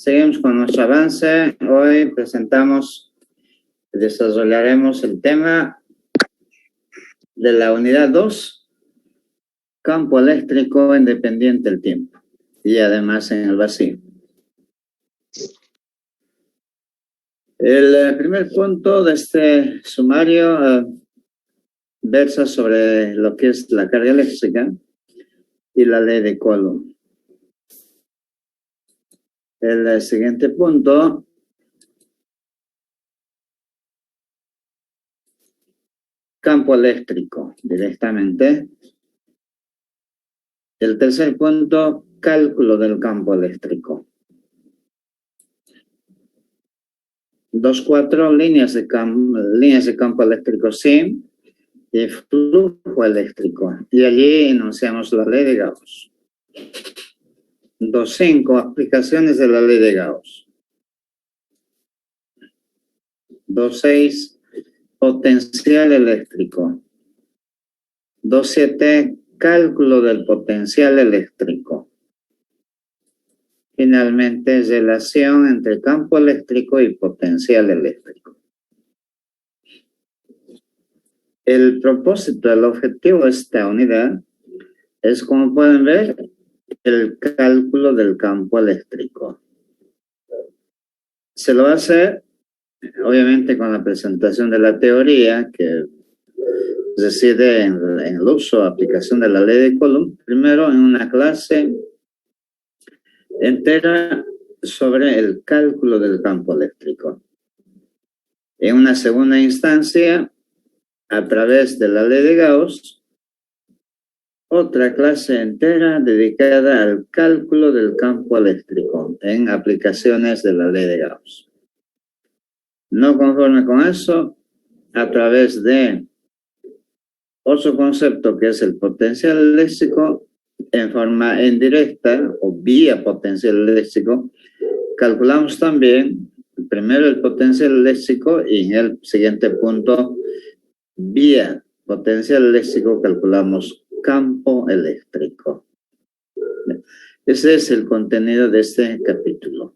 Seguimos con nuestro avance. Hoy desarrollaremos el tema de la unidad 2, campo eléctrico independiente del tiempo, y además en el vacío. El primer punto de este sumario versa sobre lo que es la carga eléctrica y la ley de Coulomb. El siguiente punto campo eléctrico directamente. El tercer punto, cálculo del campo eléctrico. 2.4, líneas de campo eléctrico sí, y flujo eléctrico. Y allí enunciamos la ley de Gauss. 2.5, aplicaciones de la ley de Gauss. 2.6, potencial eléctrico. 2.7, cálculo del potencial eléctrico. Finalmente, relación entre campo eléctrico y potencial eléctrico. El propósito, el objetivo de esta unidad es, como pueden ver, el cálculo del campo eléctrico. Se lo va a hacer, obviamente, con la presentación de la teoría que reside en el uso o aplicación de la ley de Coulomb, primero en una clase entera sobre el cálculo del campo eléctrico. En una segunda instancia, a través de la ley de Gauss, otra clase entera dedicada al cálculo del campo eléctrico en aplicaciones de la ley de Gauss. No conforme con eso, a través de otro concepto que es el potencial eléctrico, en forma indirecta o vía potencial eléctrico, calculamos también primero el potencial eléctrico y en el siguiente punto, vía potencial eléctrico, calculamos campo eléctrico. Ese es el contenido de este capítulo.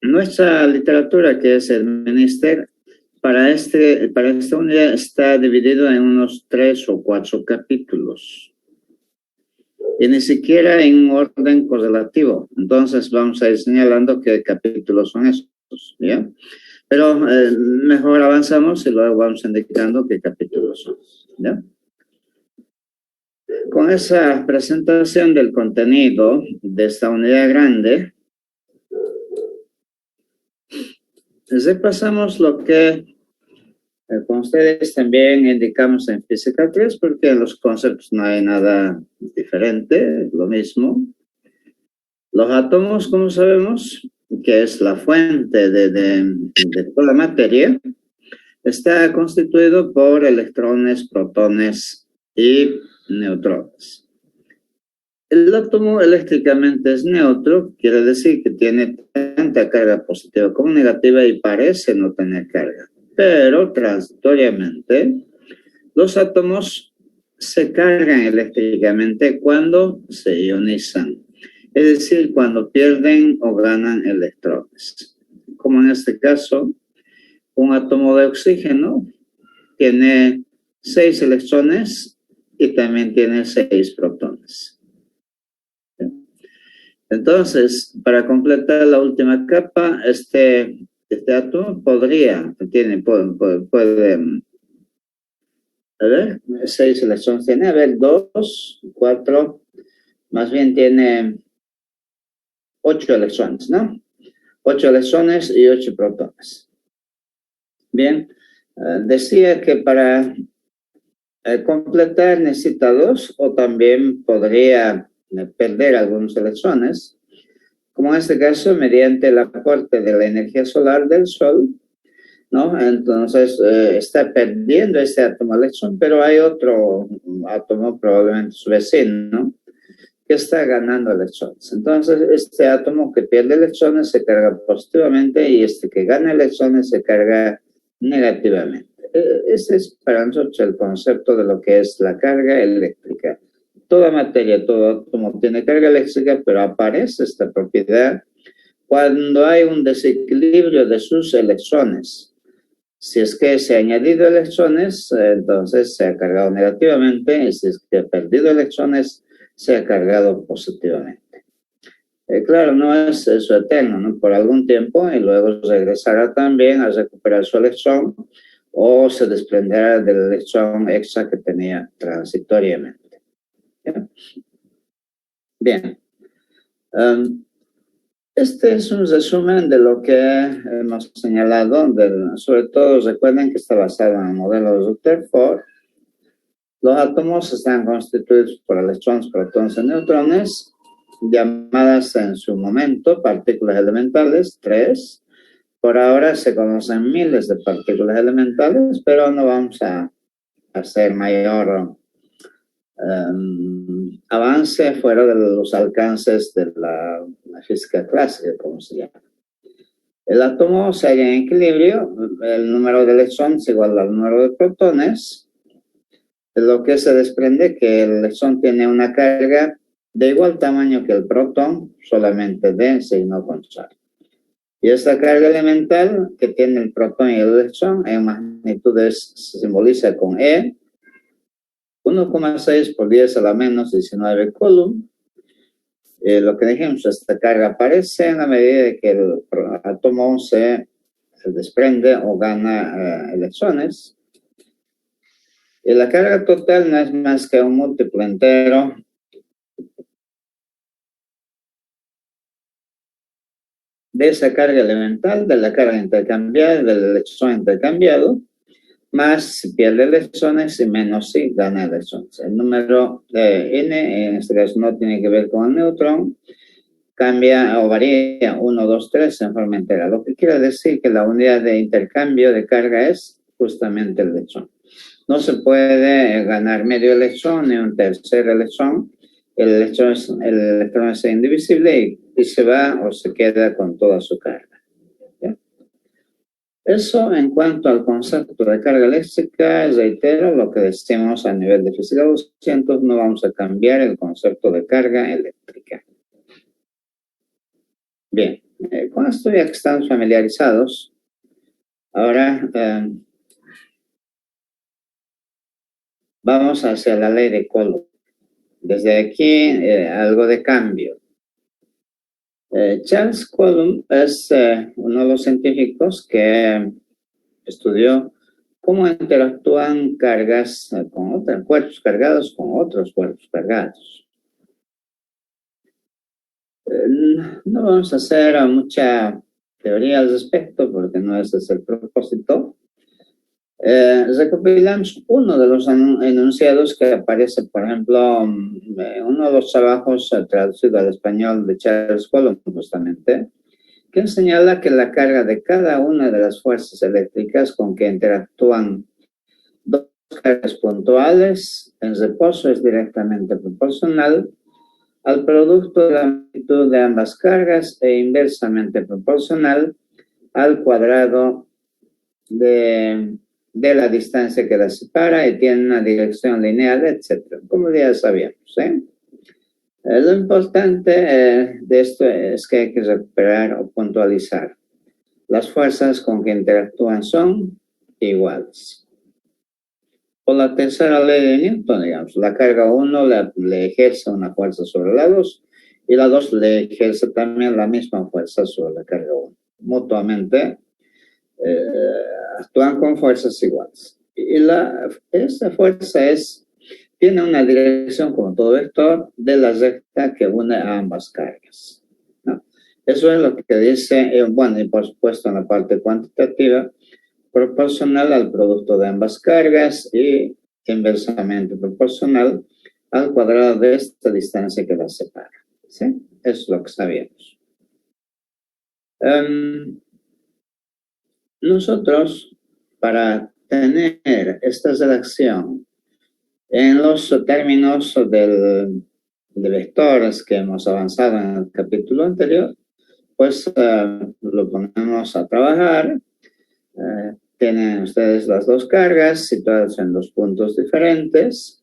Nuestra literatura, que es el menester, para esta unidad está dividido en unos 3 o 4 capítulos. Y ni siquiera en un orden correlativo. Entonces vamos a ir señalando qué capítulos son estos, ¿ya? Pero mejor avanzamos y luego vamos indicando qué capítulos son, ¿ya? Con esa presentación del contenido de esta unidad grande, repasamos lo que con ustedes también indicamos en Física 3, porque en los conceptos no hay nada diferente, lo mismo. Los átomos, como sabemos, que es la fuente de toda la materia, está constituido por electrones, protones y neutrones. El átomo eléctricamente es neutro, quiere decir que tiene tanta carga positiva como negativa y parece no tener carga. Pero transitoriamente, los átomos se cargan eléctricamente cuando se ionizan, es decir, cuando pierden o ganan electrones. Como en este caso, un átomo de oxígeno tiene 6 electrones y también tiene 6 protones. Entonces, para completar la última capa, este átomo puede, a ver, 6 electrones tiene, a ver, 2, 4, más bien tiene 8 electrones, ¿no? 8 electrones y 8 protones. Bien, decía que para completar necesita 2 o también podría perder algunos electrones, como en este caso mediante el aporte de la energía solar del Sol, ¿no? Entonces está perdiendo este átomo electrón, pero hay otro átomo, probablemente su vecino, que está ganando electrones. Entonces este átomo que pierde electrones se carga positivamente y este que gana electrones se carga negativamente. Este es para nosotros el concepto de lo que es la carga eléctrica. toda materia, todo átomo tiene carga eléctrica, pero aparece esta propiedad cuando hay un desequilibrio de sus electrones. Si es que se ha añadido electrones, entonces se ha cargado negativamente, y si es que ha perdido electrones, se ha cargado positivamente. Claro, no es eso eterno, ¿no? Por algún tiempo, y luego regresará también a recuperar su electrón, o se desprenderá del electrón extra que tenía transitoriamente. ¿Ya? Bien. Este es un resumen de lo que hemos señalado, sobre todo recuerden que está basado en el modelo de Rutherford. Los átomos están constituidos por electrones, protones y neutrones, llamadas en su momento partículas elementales, 3. Por ahora se conocen miles de partículas elementales, pero no vamos a hacer mayor avance fuera de los alcances de la física clásica, como se llama. El átomo se halla en equilibrio, el número de electrones es igual al número de protones, de lo que se desprende que el electrón tiene una carga de igual tamaño que el protón, solamente de signo contrario. Y esta carga elemental que tiene el protón y el electrón en magnitudes se simboliza con E, 1,6 por 10 a la menos 19 coulomb. Lo que dijimos, esta carga aparece en la medida de que el átomo se desprende o gana electrones. Y la carga total no es más que un múltiplo entero de esa carga elemental, de la carga intercambiada, del electrón intercambiado, más si pierde electrones y menos si gana electrones. El número n, en este caso no tiene que ver con el neutrón, cambia o varía 1, 2, 3 en forma entera, lo que quiere decir que la unidad de intercambio de carga es justamente el electrón. No se puede ganar medio electrón ni un tercer electrón. El electrón es indivisible y se va o se queda con toda su carga. ¿Ya? Eso en cuanto al concepto de carga eléctrica, reitero lo que decimos a nivel de física 200, no vamos a cambiar el concepto de carga eléctrica. Bien, con esto ya que estamos familiarizados, ahora vamos hacia la ley de Coulomb. Desde aquí, algo de cambio. Charles Coulomb es uno de los científicos que estudió cómo interactúan cargas con otros cuerpos cargados con otros cuerpos cargados. No vamos a hacer mucha teoría al respecto porque no ese es el propósito. Recopilamos uno de los enunciados que aparece, por ejemplo, uno de los trabajos traducido al español de Charles Coulomb, justamente, que señala que la carga de cada una de las fuerzas eléctricas con que interactúan dos cargas puntuales en reposo es directamente proporcional al producto de la magnitud de ambas cargas e inversamente proporcional al cuadrado de la distancia que las separa y tiene una dirección lineal, etc. Como ya sabíamos, ¿eh? Lo importante de esto es que hay que recuperar o puntualizar. Las fuerzas con que interactúan son iguales. Por la tercera ley de Newton, digamos, la carga 1 le ejerce una fuerza sobre la 2 y la 2 le ejerce también la misma fuerza sobre la carga 1. Mutuamente actúan con fuerzas iguales. Y esa fuerza tiene una dirección como todo vector de la recta que une a ambas cargas, ¿no? Eso es lo que dice, bueno, y por supuesto en la parte cuantitativa, proporcional al producto de ambas cargas y inversamente proporcional al cuadrado de esta distancia que las separa. ¿Sí? Eso es lo que sabíamos. Nosotros, para tener esta redacción en los términos de vectores que hemos avanzado en el capítulo anterior, pues lo ponemos a trabajar. Tienen ustedes las dos cargas situadas en dos puntos diferentes.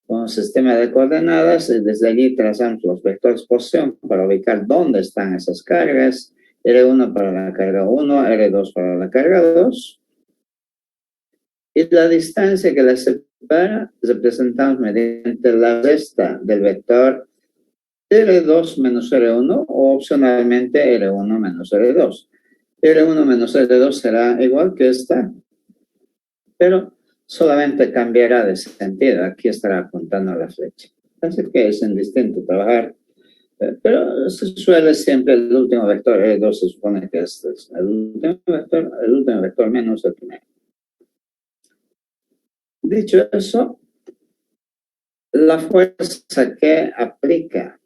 con un sistema de coordenadas y desde allí trazamos los vectores de posición para ubicar dónde están esas cargas. R1 para la carga 1, R2 para la carga 2. Y la distancia que las separa representamos mediante la resta del vector R2 menos R1 o opcionalmente R1 menos R2. R1 menos R2 será igual que esta, pero solamente cambiará de sentido. Aquí estará apuntando a la flecha. Así que es indistinto trabajar, pero se suele siempre el último vector R2 se supone que este es el último vector menos el primero. Dicho eso, la fuerza que aplica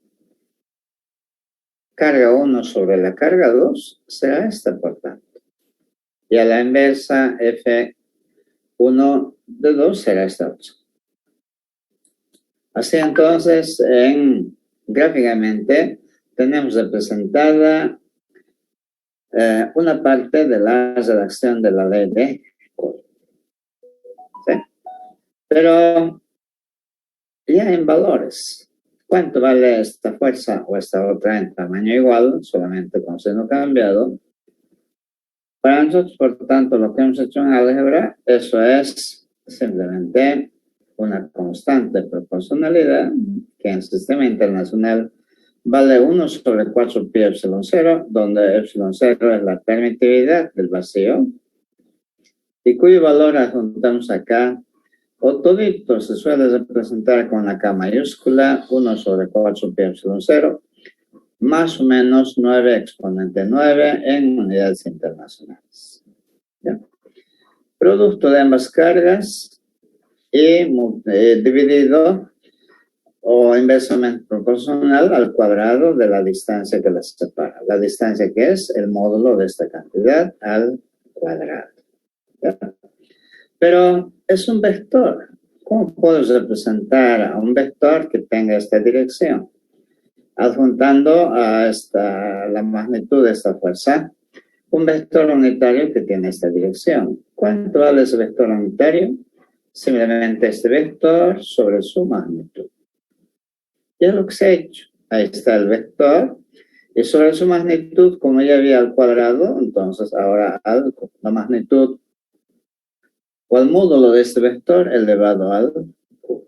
carga 1 sobre la carga 2 será esta, por tanto. Y a la inversa, F1 de 2 será esta otra. Así entonces, gráficamente, tenemos representada una parte de la redacción de la ley de Coulomb. ¿Sí? Pero ya en valores, ¿cuánto vale esta fuerza o esta otra en tamaño igual, solamente con signo cambiado? Para nosotros, por tanto, lo que hemos hecho en álgebra, eso es simplemente una constante proporcionalidad que en el sistema internacional vale 1 sobre 4 pi epsilon 0, donde epsilon 0 es la permitividad del vacío, y cuyo valor adjuntamos acá, o todito se suele representar con la K mayúscula, 1 sobre 4 pi epsilon 0, más o menos 9 exponente 9 en unidades internacionales. ¿Ya? Producto de ambas cargas y dividido o inversamente proporcional al cuadrado de la distancia que las separa. La distancia que es el módulo de esta cantidad al cuadrado. ¿Ya? Pero es un vector. ¿Cómo puedo representar a un vector que tenga esta dirección? Adjuntando a la magnitud de esta fuerza, un vector unitario que tiene esta dirección. ¿Cuánto vale ese vector unitario? Simplemente este vector sobre su magnitud. Ya lo que se ha hecho. Ahí está el vector. Y sobre su magnitud, como ya había al cuadrado, entonces ahora la magnitud o el módulo de este vector elevado al cubo.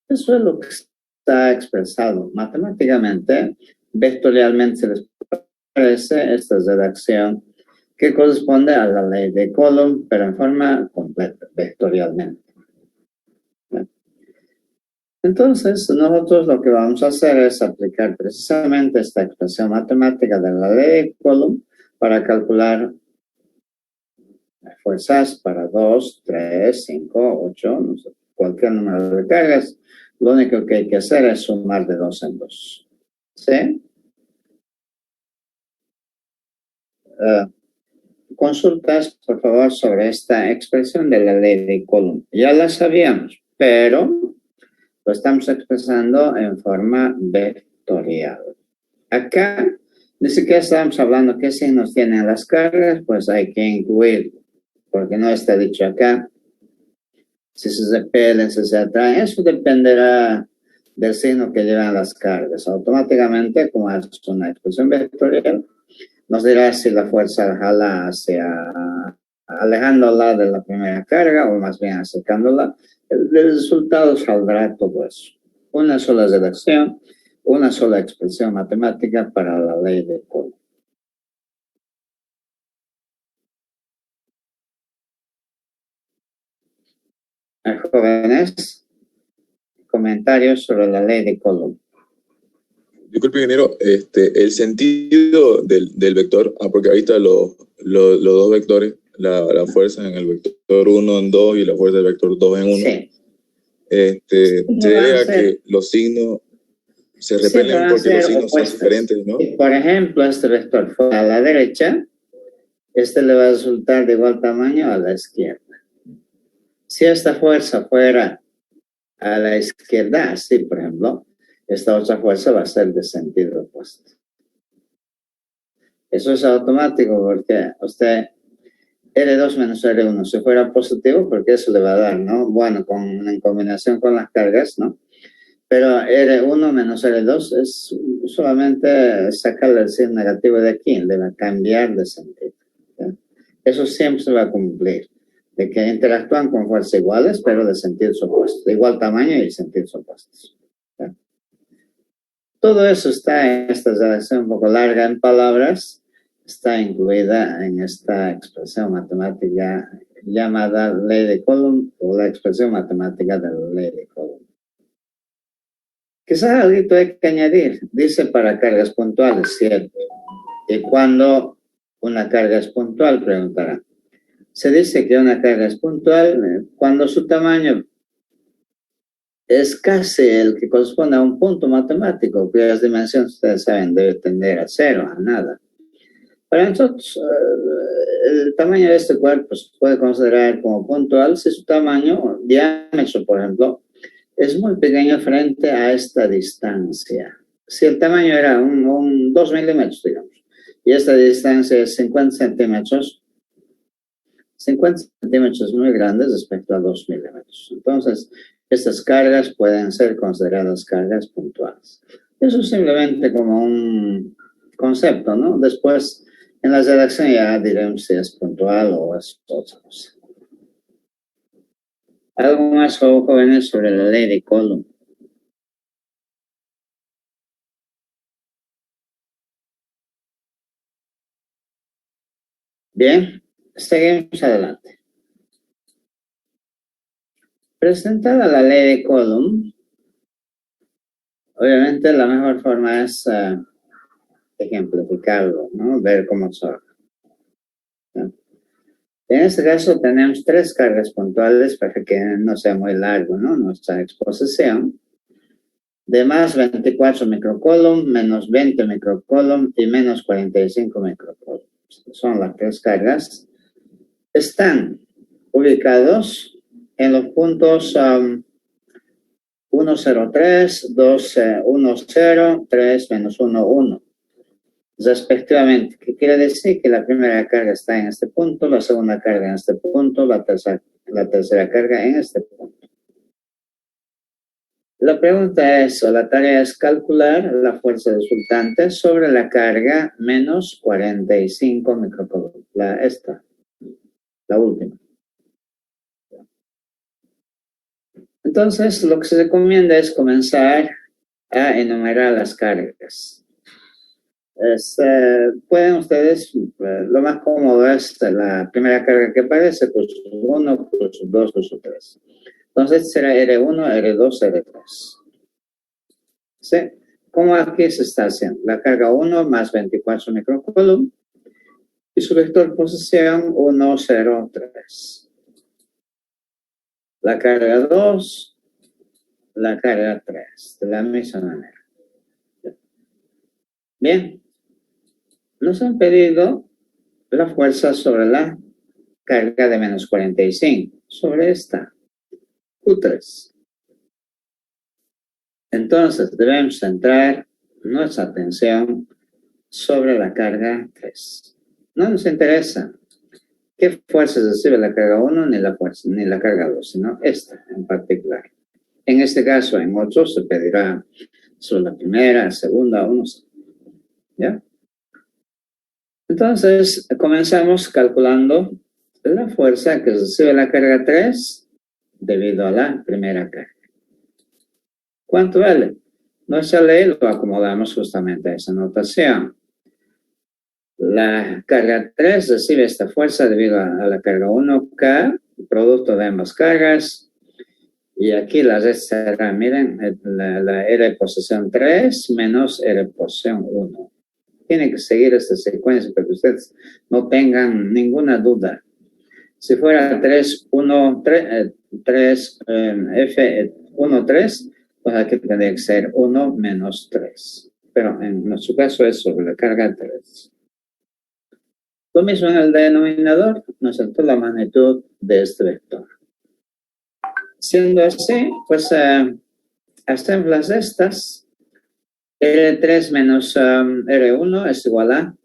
Eso es lo que está expresado matemáticamente. Vectorialmente se les parece esta redacción que corresponde a la ley de Coulomb, pero en forma completa, vectorialmente. Entonces, nosotros lo que vamos a hacer es aplicar precisamente esta expresión matemática de la ley de Coulomb para calcular fuerzas para 2, 3, 5, 8, no sé, cualquier número de cargas. Lo único que hay que hacer es sumar de 2 en 2. ¿Sí? Consultas, por favor, sobre esta expresión de la ley de Coulomb. Ya la sabíamos, pero lo estamos expresando en forma vectorial. Acá, ni siquiera estamos hablando qué signos tienen las cargas, pues hay que incluir, porque no está dicho acá si se repelen, si se atraen. Eso dependerá del signo que llevan las cargas. Automáticamente, como es una expresión vectorial, nos dirá si la fuerza jala alejándola de la primera carga o más bien acercándola. El resultado saldrá todo eso. Una sola redacción, una sola expresión matemática para la ley de Coulomb. Jóvenes, comentarios sobre la ley de Coulomb. Disculpe, ingeniero, el sentido del vector, porque ahí están los dos vectores, la fuerza en el vector 1 en 2 y la fuerza del vector 2 en 1. Sí. Se debe a que los signos se repelen porque los signos son diferentes, ¿no? Por ejemplo, este vector fuera a la derecha, este le va a resultar de igual tamaño a la izquierda. Si esta fuerza fuera a la izquierda, así por ejemplo, esta otra fuerza va a ser de sentido opuesto. Eso es automático porque usted R2 menos R1, si fuera positivo, porque eso le va a dar, ¿no? Bueno, en combinación con las cargas, ¿no? Pero R1 menos R2 es solamente sacarle el signo negativo de aquí, le va a cambiar de sentido. ¿Ya? Eso siempre se va a cumplir, de que interactúan con fuerzas iguales, pero de sentidos opuestos, de igual tamaño y sentidos opuestos. ¿Ya? Todo eso está en esta relación un poco larga en palabras, está incluida en esta expresión matemática llamada ley de Coulomb o la expresión matemática de la ley de Coulomb. Quizás algo hay que añadir, dice para cargas puntuales, ¿cierto? Y cuando una carga es puntual, preguntará. Se dice que una carga es puntual cuando su tamaño es casi el que corresponde a un punto matemático, cuyas dimensiones, ustedes saben, debe tender a cero, a nada. Para nosotros, el tamaño de este cuerpo se puede considerar como puntual si su tamaño, diámetro, por ejemplo, es muy pequeño frente a esta distancia. Si el tamaño era un 2 milímetros, digamos, y esta distancia es 50 centímetros, 50 centímetros es muy grande respecto a 2 milímetros. Entonces, estas cargas pueden ser consideradas cargas puntuales. Eso es simplemente como un concepto, ¿no? Después, en la redacción ya diremos si es puntual o es otra cosa. ¿Algo más, jóvenes, sobre la ley de Coulomb? Bien, seguimos adelante. Presentada la ley de Coulomb, obviamente la mejor forma es ejemplificarlo, ¿no? Ver cómo son. ¿No? En este caso tenemos 3 cargas puntuales para que no sea muy largo, ¿no? Nuestra exposición. De más 24 microcoulomb, menos 20 microcoulomb y menos 45 microcoulomb. Son las 3 cargas. Están ubicados en los puntos 1,03, 2, 1,0, 3, menos 1, 1. Respectivamente, ¿qué quiere decir? Que la primera carga está en este punto, la segunda carga en este punto, la tercera carga en este punto. La pregunta es, o la tarea es calcular la fuerza resultante sobre la carga menos 45 microcoulomb, la última. Entonces, lo que se recomienda es comenzar a enumerar las cargas. Pueden ustedes, lo más cómodo es la primera carga que aparece, pues 1, pues 2, pues 3. Entonces será R1, R2, R3. ¿Sí? ¿Cómo aquí se está haciendo? La carga 1 más 24 microcoulomb y su vector posición 1, 0, 3. La carga 2, la carga 3, de la misma manera. Bien. Nos han pedido la fuerza sobre la carga de menos 45, sobre esta, Q3. Entonces debemos centrar nuestra atención sobre la carga 3. No nos interesa qué fuerza recibe la carga 1 ni la carga 2, sino esta en particular. En este caso, en otros se pedirá sobre la primera, segunda, uno. ¿Ya? Entonces, comenzamos calculando la fuerza que recibe la carga 3 debido a la primera carga. ¿Cuánto vale? Nuestra ley lo acomodamos justamente a esa notación. La carga 3 recibe esta fuerza debido a la carga 1K, producto de ambas cargas. Y aquí la red será, miren, la R posición 3 menos R posición 1. Tienen que seguir esta secuencia para que ustedes no tengan ninguna duda. Si fuera 3, 1, 3, F, 1, 3, pues aquí tendría que ser 1 menos 3. Pero en nuestro caso es sobre la carga 3. Lo mismo en el denominador, nos saltó la magnitud de este vector. Siendo así, pues hacemos las estas. R3 menos R1 es igual a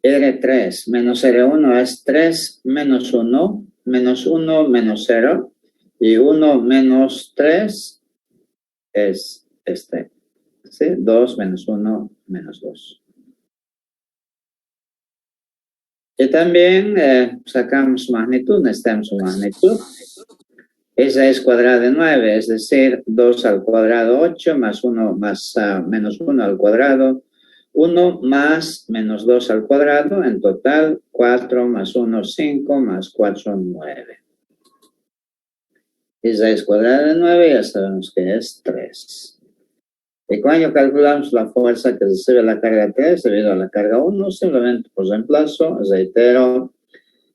R3 menos R1 es 3 menos 1, menos 1 menos 0, y 1 menos 3 es este, ¿sí? 2 menos 1 menos 2. Y también sacamos magnitud, necesitamos su magnitud. Esa es cuadrada de 9, es decir, 2 al cuadrado 8 más 1 más menos 1 al cuadrado 1 más menos 2 al cuadrado, en total 4 más 1, 5 más 4, 9. Y raíz cuadrada de 9 ya sabemos que es 3. Y cuando calculamos la fuerza que recibe la carga 3 debido a la carga 1, simplemente por reemplazo, reitero,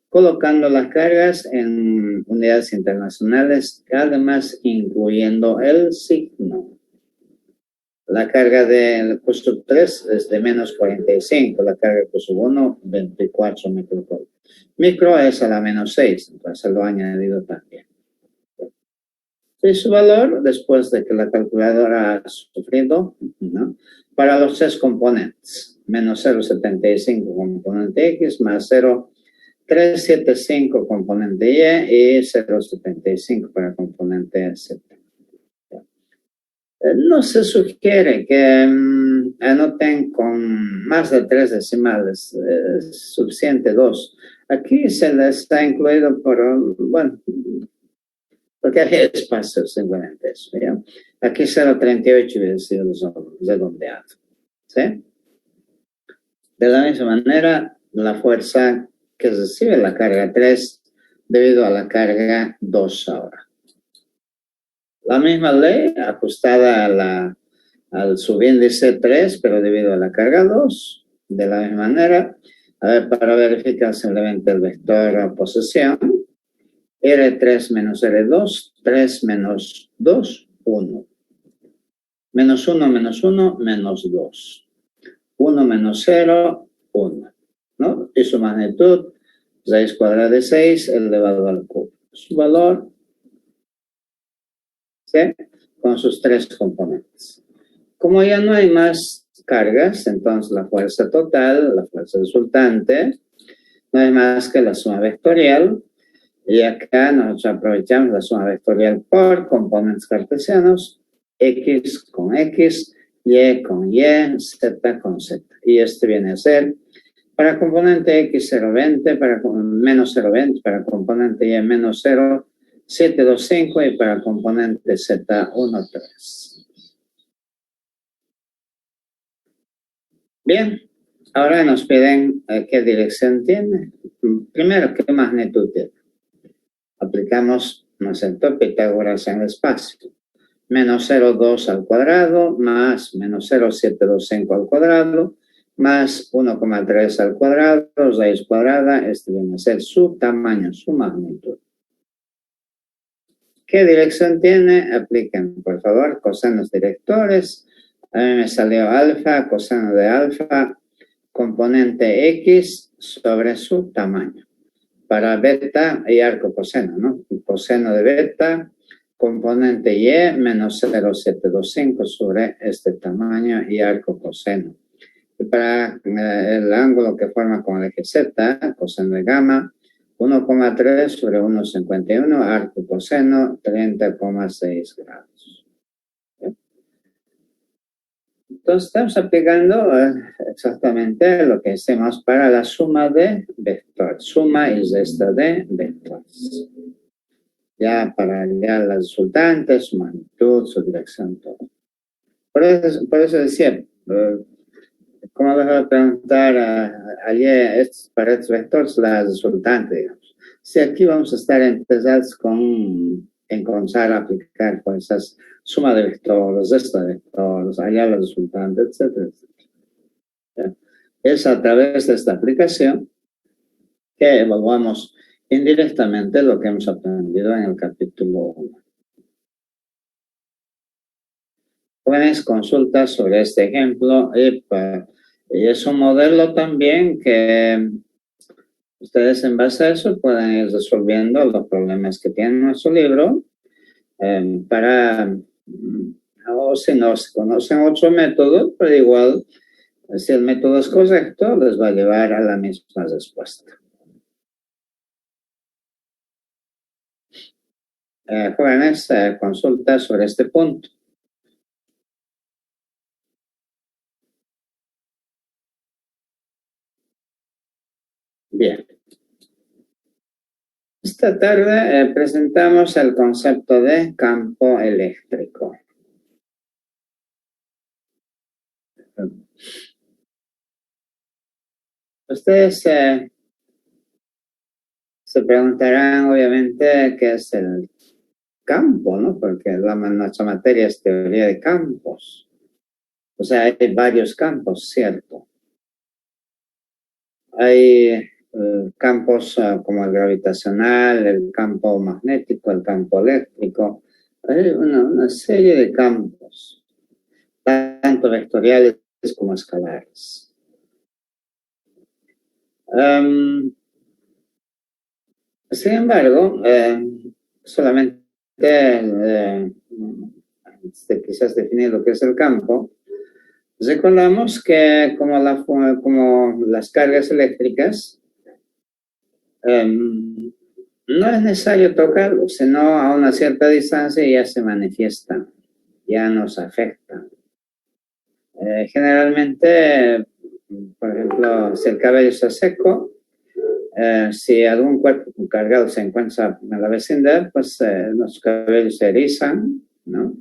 colocando las cargas en unidades internacionales, además incluyendo el signo. La carga del curso 3 es de menos 45, la carga del curso 1, 24 microcoulomb. Micro es a la menos 6, entonces lo he añadido también. Y su valor, después de que la calculadora ha sufrido, ¿no? Para los 3 componentes, menos 0,75 componente X, más 0,375 componente Y y 0,75 para componente Z. No se sugiere que anoten con más de 3 decimales, es suficiente 2. Aquí se les ha incluido por, bueno, porque hay espacio simplemente eso, ¿ya? Aquí 0,38 hubiera sido redondeado, ¿sí? De la misma manera, la fuerza que recibe la carga 3 debido a la carga 2 ahora. La misma ley ajustada al subíndice 3, pero debido a la carga 2, de la misma manera, para verificar simplemente el vector posesión, R3 menos R2, 3 menos 2, 1. Menos 1 menos 1, menos 2. 1 menos 0, 1. ¿No? Y su magnitud, raíz cuadrada de 6 elevado al cubo. Su valor, ¿sí? Con sus 3 componentes. Como ya no hay más cargas, entonces la fuerza total, la fuerza resultante, no es más que la suma vectorial. Y acá nosotros aprovechamos la suma vectorial por componentes cartesianos, X con X, Y con Y, Z con Z. Y este viene a ser, para componente X 0,20, para menos 0,20, para componente Y menos 0,725 y para componente Z 1,3. Bien, ahora nos piden qué dirección tiene. Primero, qué magnitud tiene. Aplicamos, ¿no es cierto?, Pitágoras en el espacio. Menos 0,2 al cuadrado, más menos 0,725 al cuadrado, más 1,3 al cuadrado, raíz cuadrada, este viene a ser su tamaño, su magnitud. ¿Qué dirección tiene? Apliquen, por favor, cosenos directores. A mí me salió alfa, coseno de alfa, componente X sobre su tamaño. Para beta y arco coseno, ¿no? Coseno de beta, componente Y menos 0,725 sobre este tamaño y arco coseno. Y para el ángulo que forma con el eje Z, coseno de gamma, 1,3 sobre 1,51, arco coseno, 30,6 grados. Entonces estamos aplicando exactamente lo que hacemos para la suma de vectores, suma y resta de vectores. Ya para hallar las resultantes, su magnitud, su dirección, todo. Por eso decía, ¿cómo les voy a preguntar para estos vectores las resultantes, digamos? Si aquí vamos a estar empezados con encontrar, aplicar fuerzas, suma de vectores, resta de vectores, hallar los resultantes, etcétera, etcétera. Es a través de esta aplicación que evaluamos indirectamente lo que hemos aprendido en el capítulo 1. Jóvenes, consultas sobre este ejemplo y es un modelo también que ustedes en base a eso pueden ir resolviendo los problemas que tienen en su libro o si no se conocen otro método, pero igual Si el método es correcto, les va a llevar a la misma respuesta. Jóvenes, consultas sobre este punto. Bien. Esta tarde presentamos el concepto de campo eléctrico. Ustedes se preguntarán, obviamente, qué es el campo, ¿no? Porque nuestra materia es teoría de campos. O sea, hay varios campos, ¿cierto? Hay campos como el gravitacional, el campo magnético, el campo eléctrico. Hay una serie de campos, tanto vectoriales como escalares. Sin embargo, solamente antes de quizás definir lo que es el campo, recordamos que como las cargas eléctricas, no es necesario tocarlos, sino a una cierta distancia ya se manifiestan, ya nos afectan. Generalmente, por ejemplo, si el cabello está seco, si algún cuerpo cargado se encuentra en la vecindad, pues los cabellos se erizan, ¿no?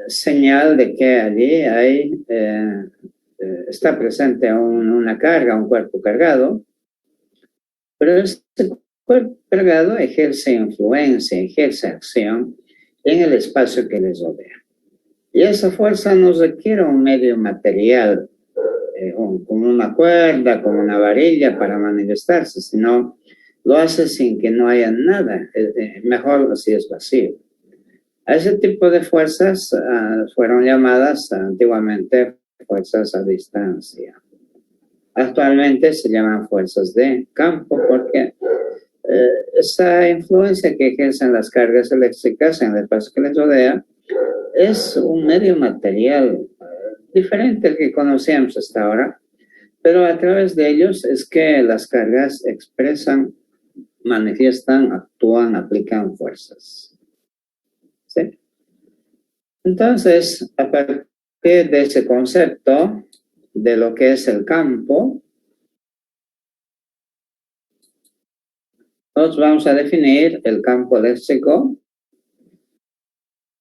Señal de que allí está presente una carga, un cuerpo cargado, pero este cuerpo cargado ejerce influencia, ejerce acción en el espacio que les rodea. Y esa fuerza no requiere un medio material, como una cuerda, como una varilla para manifestarse, sino lo hace sin que no haya nada, mejor si es vacío. A ese tipo de fuerzas fueron llamadas antiguamente fuerzas a distancia. Actualmente se llaman fuerzas de campo porque esa influencia que ejercen las cargas eléctricas en el espacio que les rodea es un medio material diferente al que conocíamos hasta ahora, pero a través de ellos es que las cargas expresan, manifiestan, actúan, aplican fuerzas. ¿Sí? Entonces, a partir de ese concepto de lo que es el campo, nosotros vamos a definir el campo eléctrico,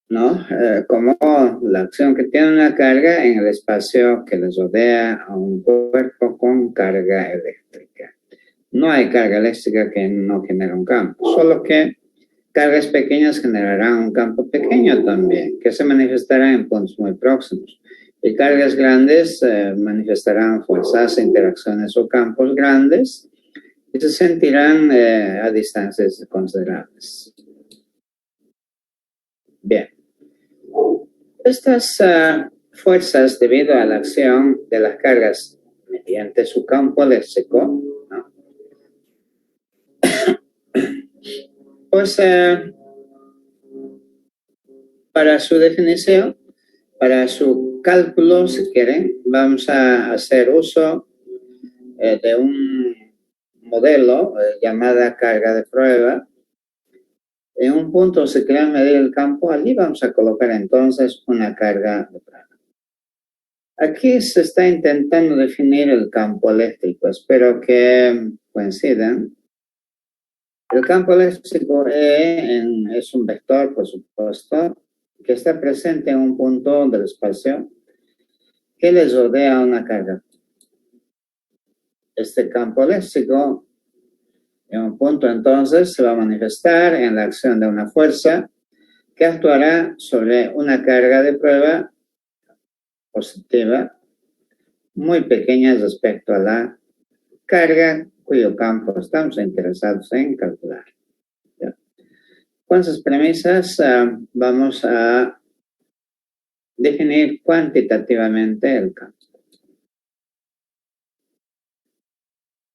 ¿no? Como la acción que tiene una carga en el espacio que les rodea a un cuerpo con carga eléctrica. No hay carga eléctrica que no genere un campo, solo que cargas pequeñas generarán un campo pequeño también, que se manifestará en puntos muy próximos. Y cargas grandes manifestarán fuerzas, interacciones o campos grandes y se sentirán a distancias considerables. Bien. Estas fuerzas, debido a la acción de las cargas mediante su campo eléctrico, ¿no? Pues para su definición, para su cálculo, si quieren, vamos a hacer uso de un modelo llamada carga de prueba. En un punto se quiere medir el campo, allí vamos a colocar entonces una carga de prueba. Aquí se está intentando definir el campo eléctrico, espero que coincidan. El campo eléctrico es un vector, por supuesto, que está presente en un punto del espacio que les rodea una carga. Este campo eléctrico en un punto entonces se va a manifestar en la acción de una fuerza que actuará sobre una carga de prueba positiva muy pequeña respecto a la carga cuyo campo estamos interesados en calcular. ¿Ya? Con esas premisas vamos a definir cuantitativamente el campo.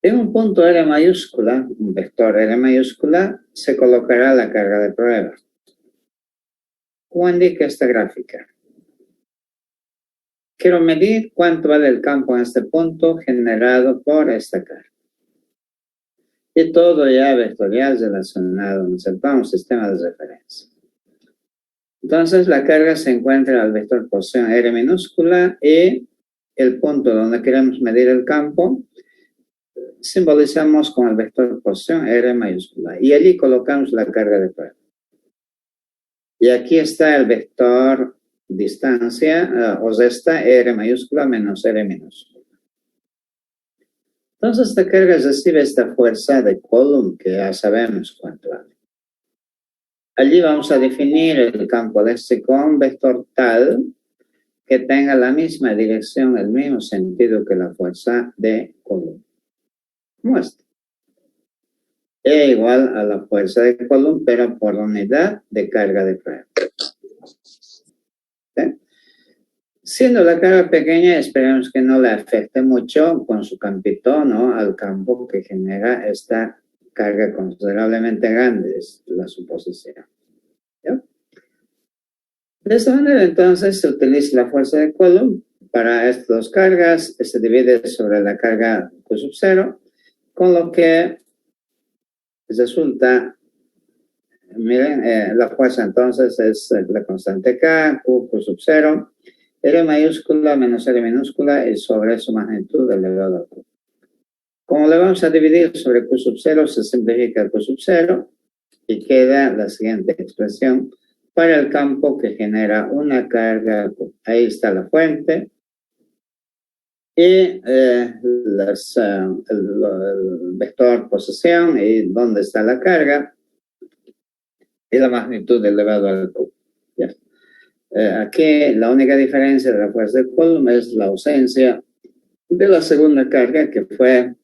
En un punto R mayúscula, un vector R mayúscula, se colocará la carga de prueba. ¿Cómo indica esta gráfica? quiero medir cuánto vale el campo en este punto generado por esta carga. Y todo ya vectorial relacionado, ¿no es cierto?, a un sistema de referencia. Entonces, la carga se encuentra al vector posición R minúscula y el punto donde queremos medir el campo simbolizamos con el vector posición R mayúscula. Y allí colocamos la carga de prueba. Y aquí está el vector distancia, o sea, está R mayúscula menos R minúscula. Entonces, esta carga recibe esta fuerza de Coulomb, que ya sabemos cuánto vale. Allí vamos a definir el campo eléctrico con un vector tal que tenga la misma dirección, el mismo sentido que la fuerza de Coulomb. Como este. E igual a la fuerza de Coulomb, pero por unidad de carga de prueba. ¿Sí? Siendo la carga pequeña, esperemos que no le afecte mucho con su campito, ¿no?, al campo que genera esta carga considerablemente grande, es la suposición. ¿Ya? De esta manera, entonces, se utiliza la fuerza de Coulomb para estas dos cargas, se divide sobre la carga Q sub 0, con lo que resulta, miren, la fuerza entonces es la constante K, Q sub 0, R mayúscula menos R minúscula y sobre su magnitud elevado a Q. Como le vamos a dividir sobre Q sub 0, se simplifica Q sub 0 y queda la siguiente expresión para el campo que genera una carga Q. Ahí está la fuente. Y el vector posición y dónde está la carga y la magnitud elevado al Q. ¿Ya? Aquí la única diferencia de la fuerza de Coulomb es la ausencia de la segunda carga, que fue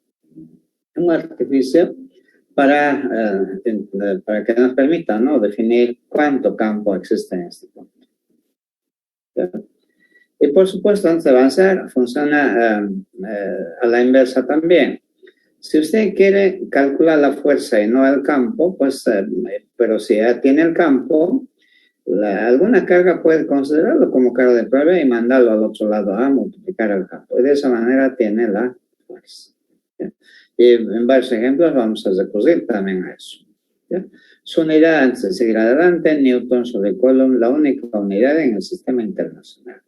un artificio para que nos permita, ¿no?, definir cuánto campo existe en este punto. ¿Ya? Y por supuesto, antes de avanzar, funciona a la inversa también. Si usted quiere calcular la fuerza y no el campo, pues, pero si ya tiene el campo, alguna carga puede considerarlo como carga de prueba y mandarlo al otro lado a multiplicar el campo. Y de esa manera tiene la fuerza. ¿Ya? Y en varios ejemplos vamos a recurrir también a eso. ¿Ya? Su unidad, antes de seguir adelante, Newton sobre Coulomb, la única unidad en el sistema internacional.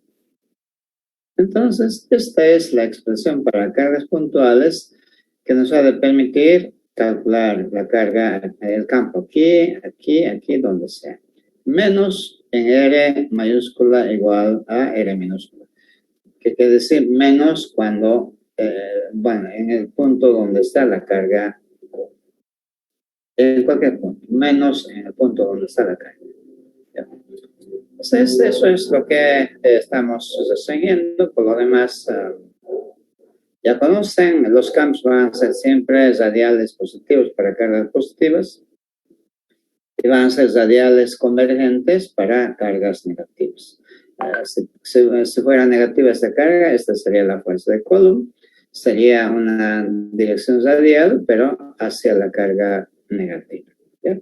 Entonces, esta es la expresión para cargas puntuales que nos va a permitir calcular la carga del campo aquí, donde sea. Menos en R mayúscula igual a R minúscula. ¿Qué quiere decir? Menos cuando, en el punto donde está la carga. En cualquier punto. Menos en el punto donde está la carga. ¿Ya? Entonces, eso es lo que estamos reseñando. Por lo demás, ya conocen, los campos van a ser siempre radiales positivos para cargas positivas y van a ser radiales convergentes para cargas negativas. Si fuera negativa esta carga, esta sería la fuerza de Coulomb. Sería una dirección radial, pero hacia la carga negativa. ¿Ya?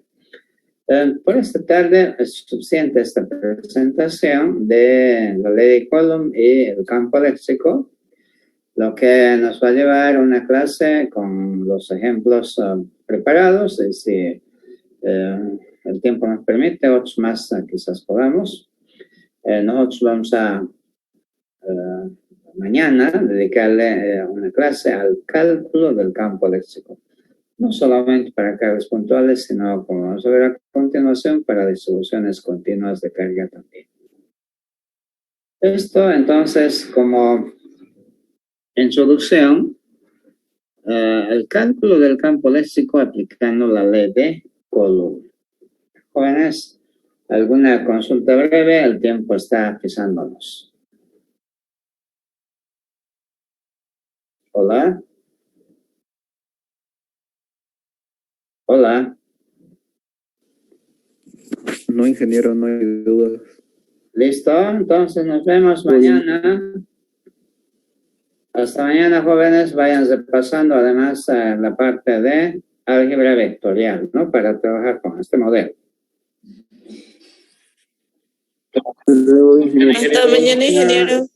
Por esta tarde es suficiente esta presentación de la ley de Coulomb y el campo eléctrico, lo que nos va a llevar a una clase con los ejemplos preparados, y si el tiempo nos permite, otros más quizás podamos. Nosotros vamos a mañana dedicarle una clase al cálculo del campo eléctrico. No solamente para cargas puntuales, sino, como vamos a ver a continuación, para distribuciones continuas de carga también. Esto, entonces, como introducción, el cálculo del campo eléctrico aplicando la ley de Coulomb. Jóvenes, ¿alguna consulta breve? El tiempo está pisándonos. Hola. Hola. No, ingeniero, no hay dudas. ¿Listo? Entonces nos vemos mañana. Hasta mañana, jóvenes. Vayan repasando además la parte de álgebra vectorial, ¿no? Para trabajar con este modelo. Hasta mañana, ingeniero.